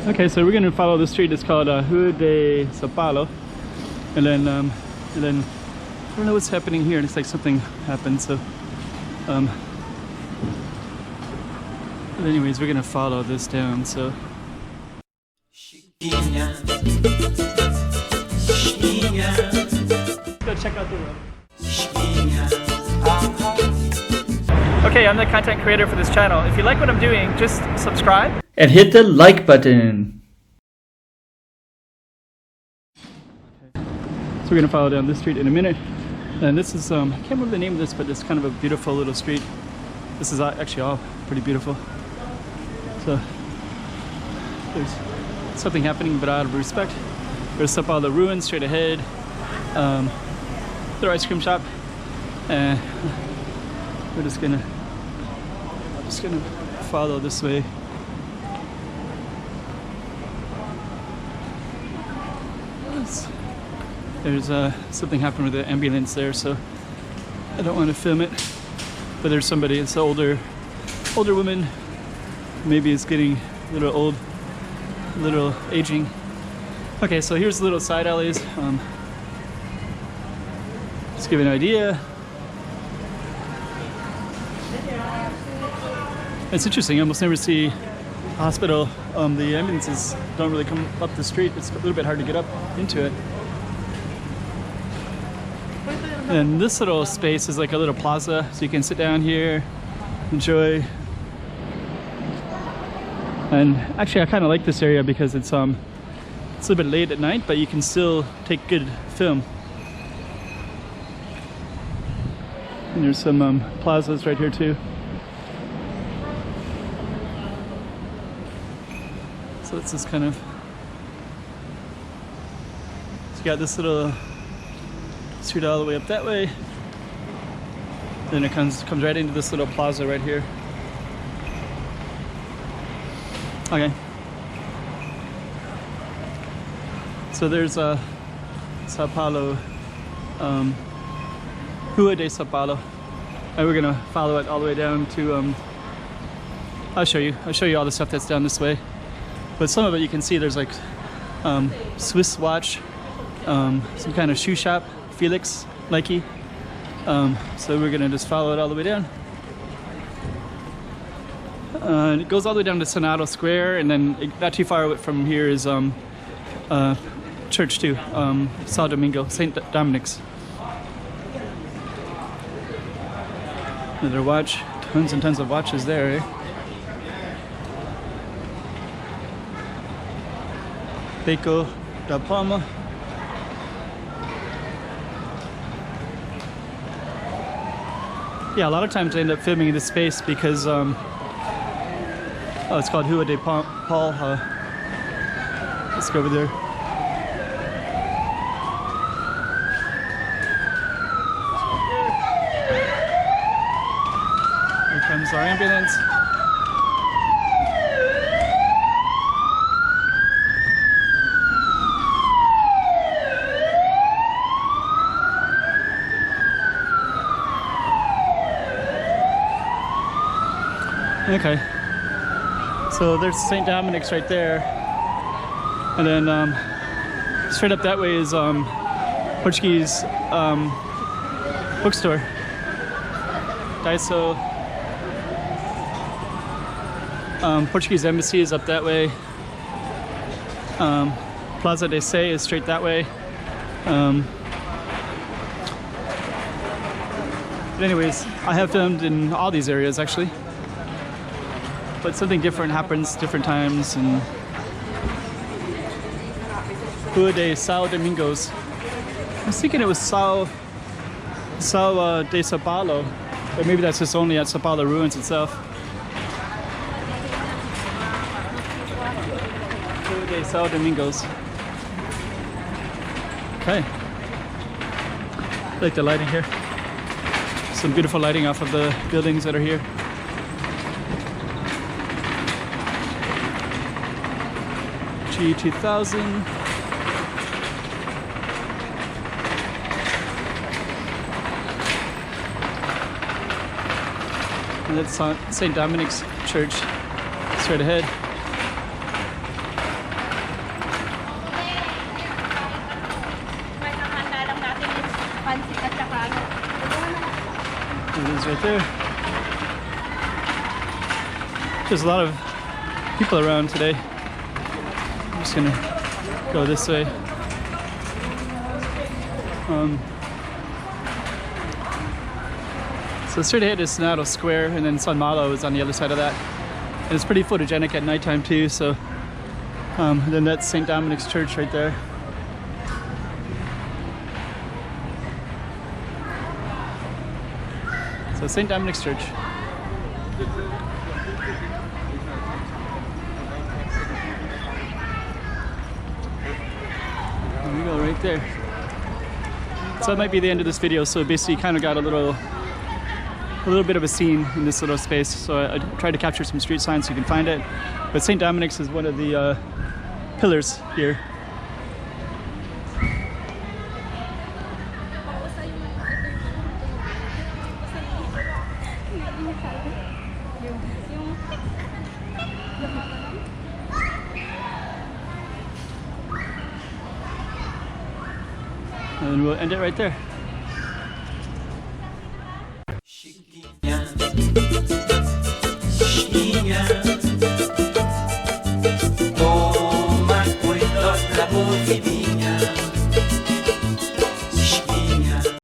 Okay, so we're gonna follow the street. It's called Rua de Sao Paulo, and then I don't know what's happening here. It looks like something happened. So, but anyways, we're gonna follow this down. So. Go check out the road. Okay, I'm the content creator for this channel. If you like what I'm doing, just subscribe and hit the like button. So we're gonna follow down this street in a minute. And this is, I can't remember the name of this, but it's kind of a beautiful little street. This is actually all pretty beautiful. So there's something happening, but out of respect. There's up all the ruins straight ahead. Their ice cream shop. And we're just gonna follow this way. There's something happened with the ambulance there, so I don't want to film it. But there's somebody, it's an older woman. Maybe it's getting a little old, a little aging. Okay, so here's the little side alleys. Just give you an idea. It's interesting, I almost never see hospital. The ambulances don't really come up the street. It's a little bit hard to get up into it. And this little space is like a little plaza, so you can sit down here, enjoy. And actually I kind of like this area because it's a little bit late at night, but you can still take good film. And there's some plazas right here too. So it's just kind of, so you got this little street all the way up that way. Then it comes right into this little plaza right here. Okay. So there's Sao Paulo, Rua de Sao Paulo, and we're gonna follow it all the way down to. I'll show you all the stuff that's down this way. But some of it you can see there's like Swiss watch, some kind of shoe shop, Felix, Nike. So we're gonna just follow it all the way down. And it goes all the way down to Senado Square, and then not too far from here is church too, São Domingo, St. Dominic's. Another watch, tons and tons of watches there, eh? Beco da Palma. Yeah, a lot of times I end up filming in this space because it's called Rua de Palha. Let's go over there. Here comes our ambulance. Okay, so there's St. Dominic's right there, and then straight up that way is Portuguese bookstore, Daiso. Portuguese embassy is up that way. Plaza de Sé is straight that way. But anyways, I have filmed in all these areas actually. But something different happens different times. And Rua de São Domingos. I was thinking it was São de Sao Paulo, but maybe that's just only at Sao Paulo ruins itself. Rua de São Domingos. Okay. I like the lighting here. Some beautiful lighting off of the buildings that are here. G2000. And that's St. Dominic's Church, straight ahead. is right there. There's a lot of people around today. I'm just gonna go this way. So straight ahead is Senado Square, and then San Malo is on the other side of that. And it's pretty photogenic at nighttime too, so then that's St. Dominic's Church right there. So St. Dominic's Church. There we go, right there. So that might be the end of this video. So basically kind of got a little bit of a scene in this little space. So I tried to capture some street signs so you can find it. But St. Dominic's is one of the pillars here. And we'll end it right there. Chiquinha,